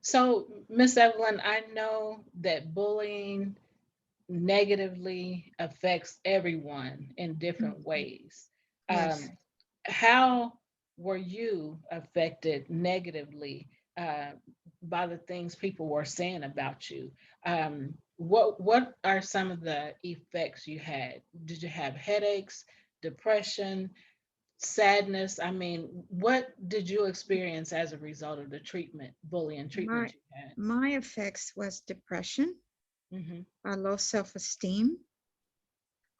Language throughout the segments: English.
So, Miss Evelyn, I know that bullying negatively affects everyone in different Mhm. ways. Yes. Um, how were you affected negatively uh, by the things people were saying about you? What are some of the effects you had? Did you have headaches, depression, sadness? I mean, what did you experience as a result of the bullying treatment My you had? my effects was depression. Hmm. I lost self-esteem.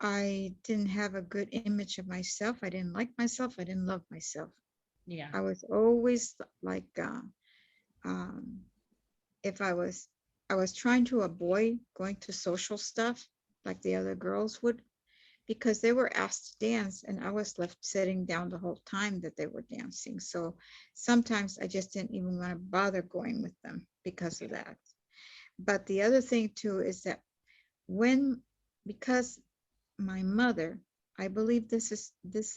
I didn't have a good image of myself. I didn't like myself. I didn't love myself. Yeah. I was always like, um, if I was trying to avoid going to social stuff like the other girls would, because they were asked to dance and I was left sitting down the whole time that they were dancing. So sometimes I just didn't even want to bother going with them because of Yeah. that. But the other thing too is that when, because my mother, I believe this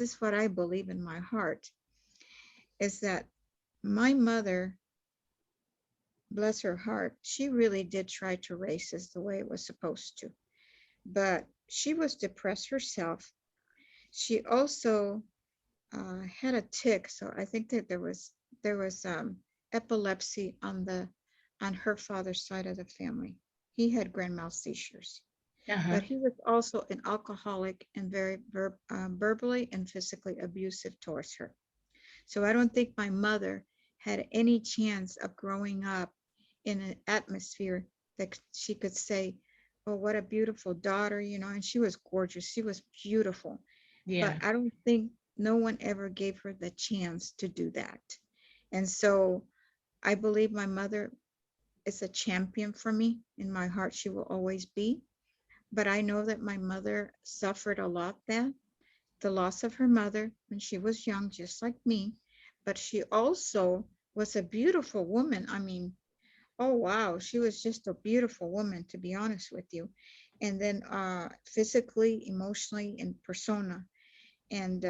is what I believe in my heart, is that my mother, bless her heart, she really did try to raise us the way it was supposed to. But she was depressed herself. She also had a tick, so I think that there was epilepsy on her father's side of the family. He had grand mal seizures, Uh-huh. but he was also an alcoholic and very verbally and physically abusive towards her. So I don't think my mother had any chance of growing up in an atmosphere that she could say, "Oh, what a beautiful daughter," and she was gorgeous. She was beautiful. But Yeah. I don't think no one ever gave her the chance to do that. And so I believe my mother is a champion for me. In my heart, she will always be. But I know that my mother suffered a lot then, the loss of her mother when she was young, just like me. But she also was a beautiful woman. I mean, oh wow, she was just a beautiful woman, to be honest with you. And then physically, emotionally, and persona. And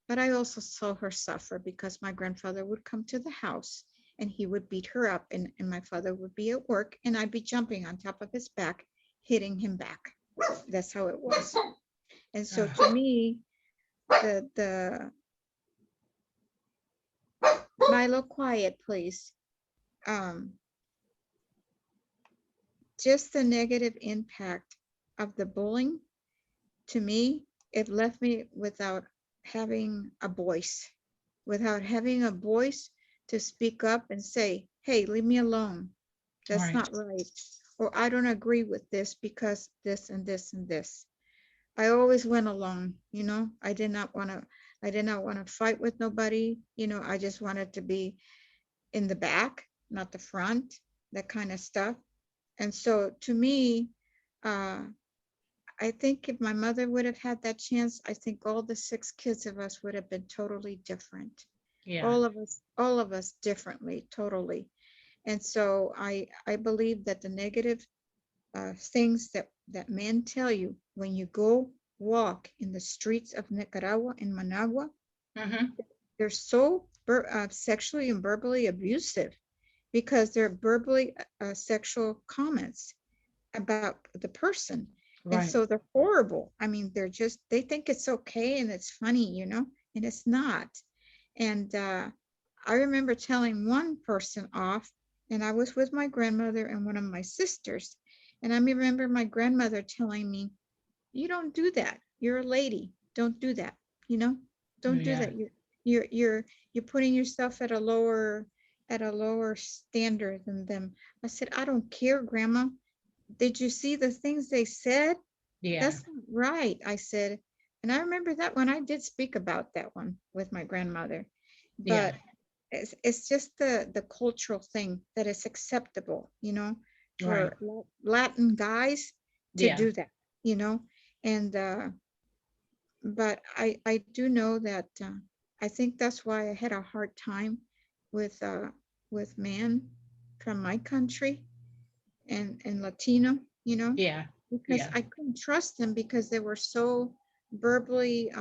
but I also saw her suffer because my grandfather would come to the house and he would beat her up, and my father would be at work and I'd be jumping on top of his back, hitting him back. That's how it was. And so to me, the Milo, quiet, please. Um, just the negative impact of the bullying, to me, it left me without having a voice, without having a voice to speak up and say, "Hey, leave me alone. That's Right. not right." Or "I don't agree with this because this and this and this." I always went along, I did not want to fight with nobody. I just wanted to be in the back, not the front, that kind of stuff. And so to me, uh, I think if my mother would have had that chance, I think all the six kids of us would have been totally different. Yeah. All of us differently, totally. And so I believe that the negative things that men tell you when you go walk in the streets of Nicaragua and Managua, Hmm. they're so sexually and verbally abusive because they're verbally sexual comments about the person. And Right. so they're horrible. I mean, they think it's okay and it's funny, and it's not. And I remember telling one person off, and I was with my grandmother and one of my sisters. And I remember my grandmother telling me, "You don't do that. You're a lady. Don't do that. You know, don't do Yeah. that. You're putting yourself at a lower standard than them." I said, "I don't care, Grandma. Did you see the things they said? Yeah. That's not right," I said. And I remember that when I did speak about that one with my grandmother. Yeah. But it's just the cultural thing that is acceptable, Right. for Latin guys to Yeah. do that, you know. And but I do know that I think that's why I had a hard time with uh with men from my country and Latino, Yeah. because Yeah. I couldn't trust them because they were so verbally,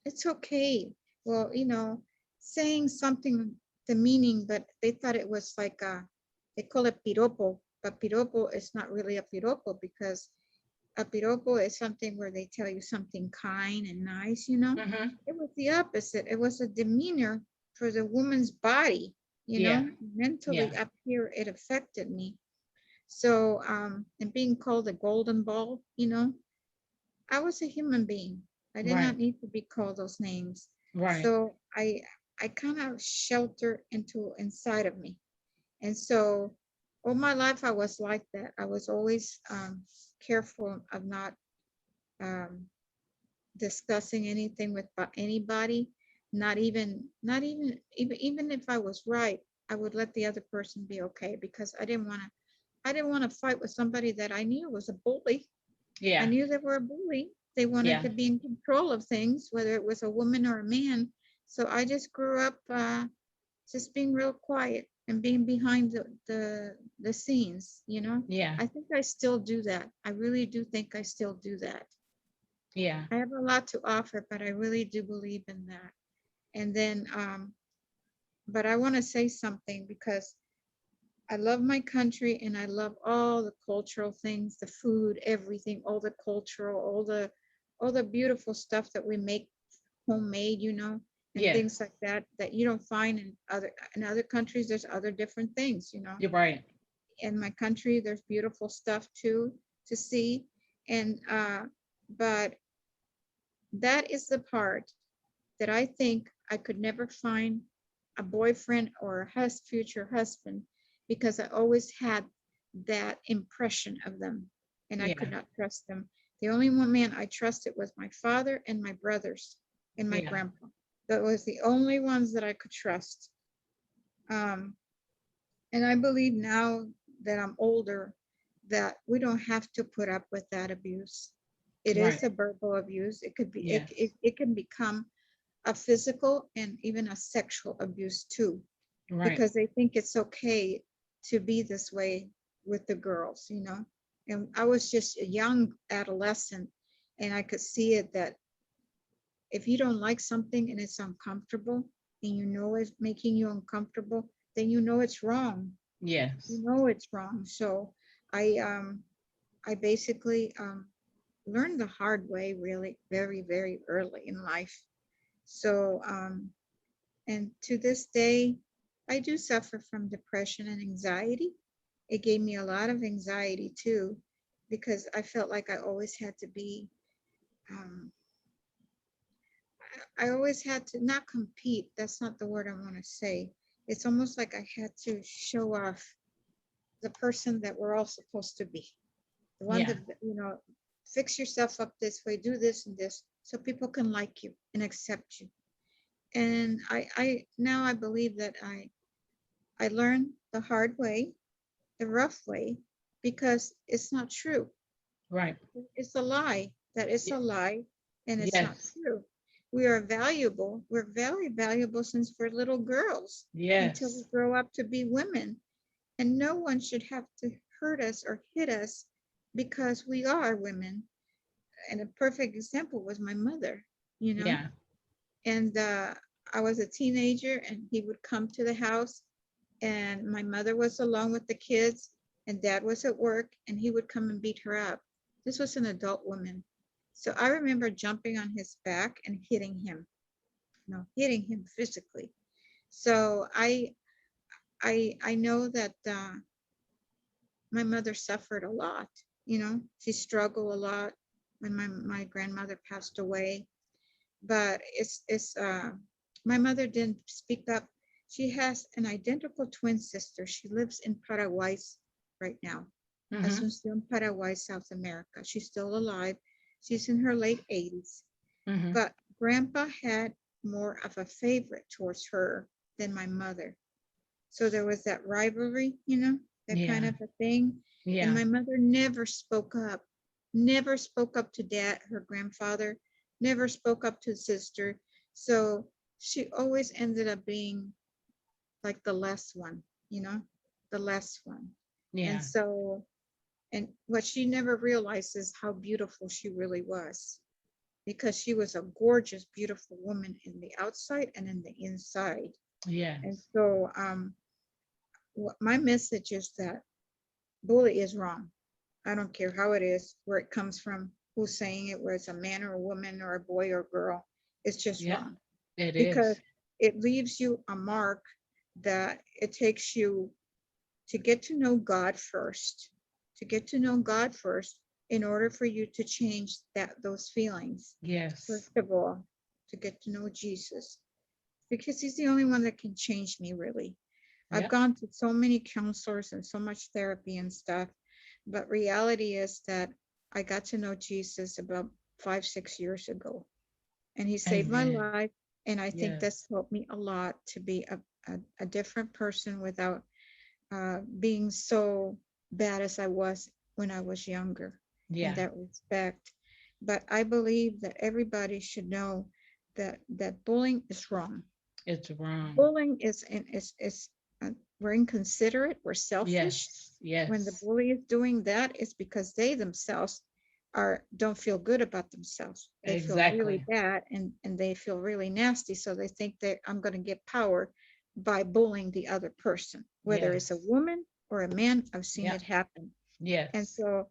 it's okay. Well, saying something, the meaning, but they thought it was like They call it piropo, but piropo is not really a piropo because a piropo is something where they tell you something kind and nice, you know. Mm-hmm. It was the opposite. It was a demeanor for the woman's body, you Yeah. know, mentally Yeah. up here, it affected me. So, and being called a golden ball, you know, I was a human being. I did Right. not need to be called those names. Right. So I kind of shelter into inside of me. And so all my life I was like that. I was always careful of not um, discussing anything with anybody, not even if I was right, I would let the other person be okay because I didn't want to fight with somebody that I knew was a bully. I Yeah. knew they were a bully. They wanted Yeah. to be in control of things, whether it was a woman or a man. So I just grew up just being real quiet and being behind the scenes, you know. Yeah. I think I still do that. I really do think I still do that. Yeah. I have a lot to offer, but I really do believe in that. And then, but I want to say something because I love my country and I love all the cultural things, the food, everything, all the cultural, all the beautiful stuff that we make homemade, you know, and things Yes. like that that you don't find in other countries. There's other different things, you know. You're right. In my country, there's beautiful stuff too to see. And but that is the part that I think I could never find a boyfriend or a future husband because I always had that impression of them and I could Yeah. not trust them. The only one man I trusted was my father and my brothers and my Yeah. grandpa. That was the only ones that I could trust. Um, and I believe now that I'm older that we don't have to put up with that abuse. It is Right. a verbal abuse. It could be Yes. it can become a physical and even a sexual abuse too, Right. because they think it's okay to be this way with the girls, you know. And I was just a young adolescent and I could see it that if you don't like something and it's uncomfortable and you know it's making you uncomfortable, then you know it's wrong. You Yes. know it's wrong. So I basically learned the hard way really very, very early in life. So and to this day, I do suffer from depression and anxiety. It gave me a lot of anxiety too, because I felt like I always had to be, um, I always had to not compete. That's not the word I want to say. It's almost like I had to show off the person that we're all supposed to be. The one Yeah. that, you know, fix yourself up this way, do this and this, so people can like you and accept you. And I now I believe that I learned the hard way, the rough way, because it's not true. Right. It's a lie. That is Y- a lie, and it's not Yes. true. We are valuable. We're very valuable since we're little girls until we Yes. grow up to be women. And no one should have to hurt us or hit us because we are women. And a perfect example was my mother, you know. Yeah. And I was a teenager, and he would come to the house and my mother was alone with the kids and dad was at work and he would come and beat her up. This was an adult woman. So I remember jumping on his back and hitting him, no, hitting him physically. So I know that my mother suffered a lot, you know, she struggled a lot when my grandmother passed away. But it's my mother didn't speak up. She has an identical twin sister. She lives in Paraguay right now, Mm-hmm. Asuncion, Paraguay, South America. She's still alive. She's in her late 80s. Mm-hmm. But grandpa had more of a favorite towards her than my mother. So there was that rivalry, you know, that kind Yeah. of a thing. And Yeah. my mother never spoke up to dad, her grandfather, never spoke up to sister. So she always ended up being like the last one, you know, the last one. And Yeah. so, and what she never realized is how beautiful she really was because she was a gorgeous, beautiful woman in the outside and in the inside. And Yes. so, my message is that bully is wrong. I don't care how it is, where it comes from, who's saying it, whether it's a man or a woman or a boy or girl. It's just Yeah, wrong it because is. it leaves you a mark that it takes you to get to know God first, to get to know God first in order for you to change those feelings. Yes. First of all, to get to know Jesus, because he's the only one that can change me really. I've Yep. gone to so many counselors and so much therapy and stuff, but reality is that I got to know Jesus about 5, 6 years ago, and he saved my Amen. life. And I think that's Yes. helped me a lot to be a different person without being so bad as I was when I was younger in Yeah. that respect. But I believe that everybody should know that bullying is wrong. It's wrong. Bullying is we're inconsiderate, we're selfish. Yes. When the Yes. bully is doing that, it's because they themselves don't feel good about themselves. They feel really Exactly. bad, and they feel really nasty. So they think that I'm going to get power by bullying the other person, whether it's a Yes. woman or a man. I've seen Yeah. it happen. And Yes. so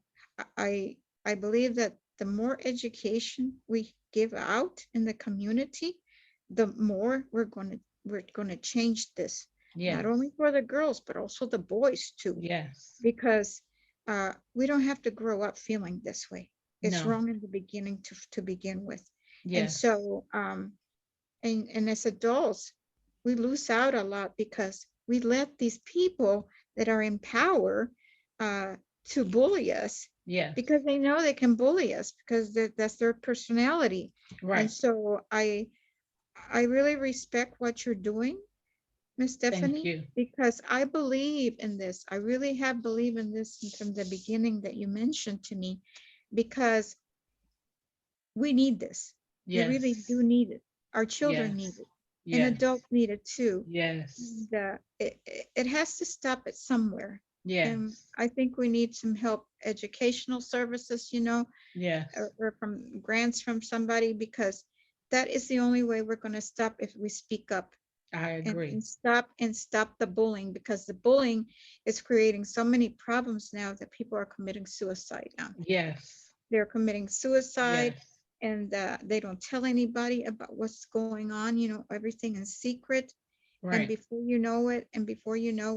I believe that the more education we give out in the community, the more we're going to change this, not Yes. only for the girls but also the boys too, Yes. because we don't have to grow up feeling this way. It's No. wrong in the beginning to begin with. And Yes. so and as adults, we lose out a lot because we let these people that are in power uh, to bully us, Yes. because they know they can bully us because that's their personality. And Right. so I really respect what you're doing, Miss Thank Stephanie, you. because I believe in this. I really have believed in this from the beginning that you mentioned to me, because we need this. We really do Yes. need it. Our children need Yes. it, and Yes. adults need it too. Yes. And it has to stop at somewhere. And Yes. I think we need some help, educational services, Yes. or from grants from somebody, because that is the only way we're going to stop if we speak up I and, agree. stop the bullying, because the bullying is creating so many problems now that people are committing suicide now. Yes. They're committing suicide, Yes. and they don't tell anybody about what's going on, everything in secret. And Right. before you know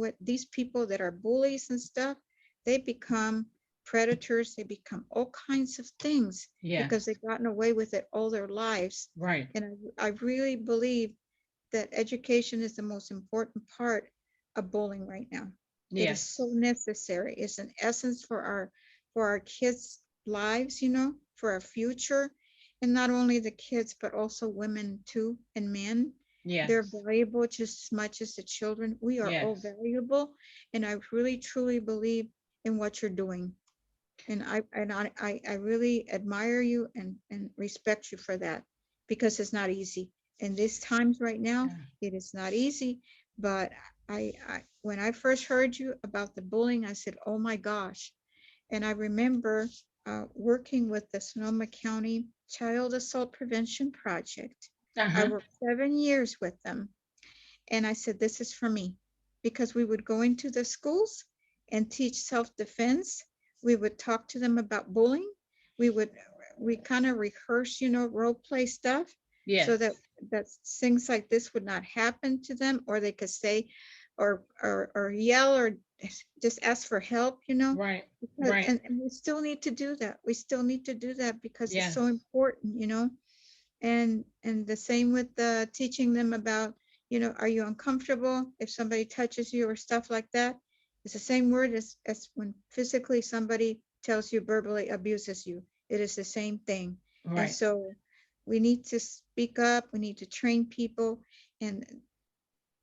it, these people that are bullies and stuff, they become predators, they become all kinds of things because Yes. they've gotten away with it all their lives. Right. And I really believe that education is the most important part of bowling right now. It is so Yes. necessary. It's an essence for our kids' lives, for our future. And not only the kids, but also women too, and men. They're Yes. valuable just as much as the children. We are all Yes. valuable. And I really truly believe in what you're doing. And I really admire you and respect you for that, because it's not easy. In these times right now, Yeah. it is not easy. But I when I first heard you about the bullying, I said, oh my gosh. And I remember working with the Sonoma County Child Assault Prevention Project. I Uh-huh. worked 7 years with them, and I said, this is for me, because we would go into the schools and teach self-defense. We would talk to them about bullying. We would, we kind of rehearse, role play stuff, so that Yes. things like this would not happen to them, or they could say, or yell, or just ask for help, Right. because, Right. and we still need to do that. We still need to do that because it's so Yes. important, and the same with teaching them about, are you uncomfortable if somebody touches you or stuff like that. It's the same word as when physically somebody tells you, verbally abuses you. It is the same thing. And Right. so we need to speak up, we need to train people, and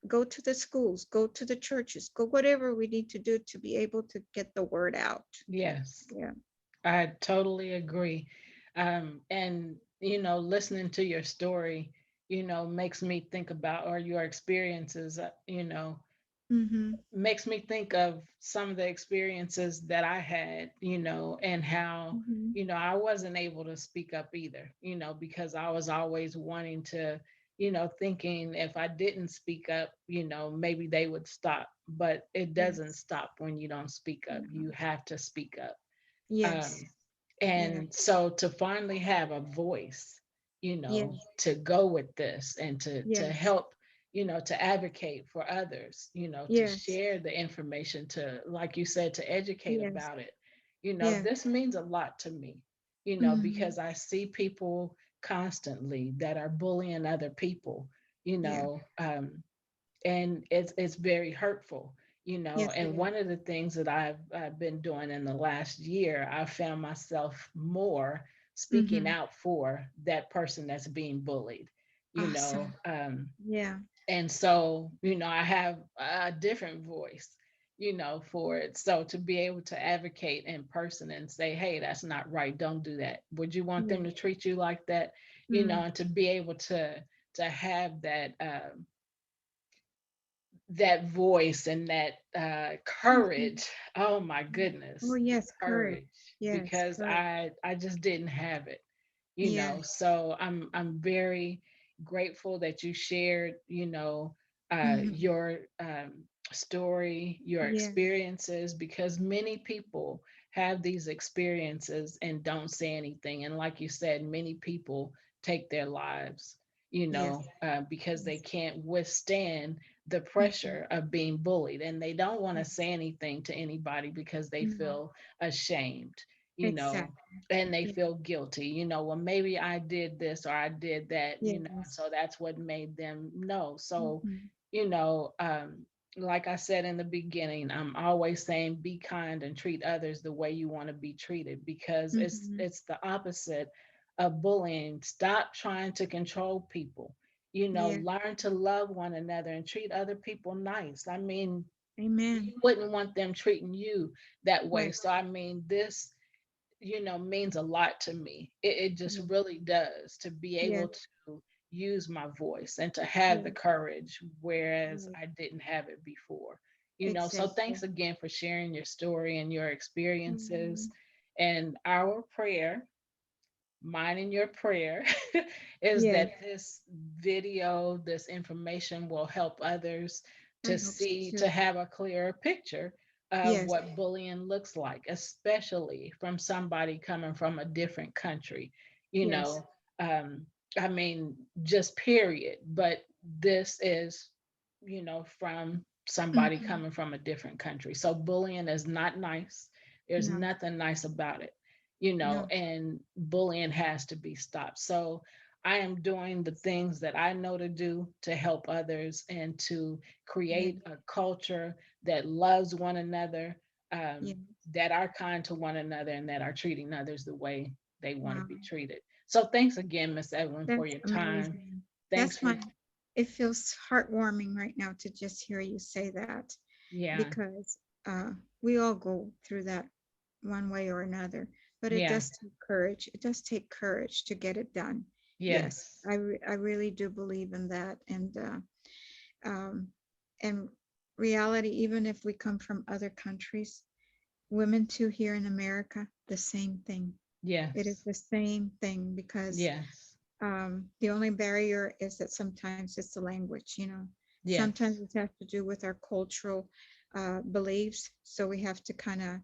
go to the schools, go to the churches, go whatever we need to do to be able to get the word out. Yes. Yeah. I totally agree. And listening to your story, makes me think about, or your experiences, Mm-hmm. makes me think of some of the experiences that I had, and how, Mm-hmm. I wasn't able to speak up either, because I was always wanting to, thinking if I didn't speak up, maybe they would stop. But it doesn't Yes. stop when you don't speak up. No. You have to speak up. Yes. Um, Yeah. and so to finally have a voice, Yes. to go with this and to Yes. help, to advocate for others, to Yes. share the information, to, like you said, to educate Yes. about it. Yes. This means a lot to me, Hmm. because I see people constantly that are bullying other people, you Yeah. know, um, and it's very hurtful, Yes, it and is. one of the things that I've been doing in the last year, I found myself more speaking Hmm. out for that person that's being bullied, Awesome. Yeah. and so I have a different voice, for it. So to be able to advocate in person and say, hey, that's not right, don't do that, would you want them Yeah. to treat you like that, Mm. and to be able to have that voice and that Mhm. courage. Oh my Oh, goodness, the yes, courage. courage, Yes, because courage. I just didn't have it, Yeah. So I'm very grateful that you shared, Hmm. your story, your Yes. experiences, because many people have these experiences and don't say anything. And like you said, many people take their lives, Yes. because they Yes. can't withstand the Hmm. pressure of being bullied, and they don't want to Yes. say anything to anybody because they No. feel ashamed, you know, Exactly. and they Yeah. feel guilty, well, maybe I did this or I did that, Yes. so that's what made them know. So, Hmm. you know, um, like I said in the beginning, I'm always saying be kind and treat others the way you want to be treated, because it's Hmm. it's the opposite of bullying. Stop trying to control people. Yeah. Learn to love one another and treat other people nice. I mean, Amen. you wouldn't want them treating you that way. Right. So I mean, this means a lot to me. It just Yeah. really does, to be Yeah. able to use my voice and to have the Yeah. courage, whereas Right. I didn't have it before. So Exactly. thanks again for sharing your story and your experiences. Mhm. And our prayer, mine and your prayer, is Yes. that this video, this information will help others I to hope so see, to too. have a clearer picture of Yes. what bullying looks like, especially from somebody coming from a different country. You Yes. know, um, I mean, just period. But this is, from somebody Hmm. coming from a different country. So bullying is not nice. There's No. nothing nice about it, No. and bullying has to be stopped. So I am doing the things that I know to do to help others and to Yeah. create a culture that loves one another, Yeah. that are kind to one another, and that are treating others the way they want to Wow. be treated. So thanks again, Miss Evelyn, for That's your time. amazing. Thanks That's for, my, it feels heartwarming right now to just hear you say that yeah, because we all go through that one way or another. But it yeah, does take courage. It does take courage to get it done. Yes, yes, I really do believe in that. Um, and reality, even if we come from other countries, women too here in America, the same thing. It is yes, the same thing because yes, the only barrier is that sometimes it's the language, you know. Sometimes yes, it has to do with our cultural beliefs. So we have to kind of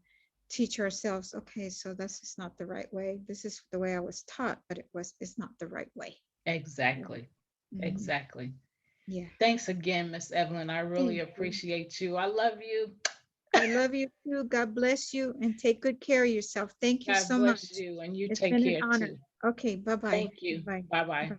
teach ourselves, okay, so this is not the right way. This is the way I was taught, but it's not the right way. Yeah. exactly, Mhm. exactly. Yeah. Thanks again, Miss Evelyn. I really Thank you. appreciate you. I love you. I love you too. God bless you and take good care of yourself. Thank you God so bless much. you, and you It's take been an care honor. too. Okay, bye-bye. Thank you. Bye. Bye bye. Bye.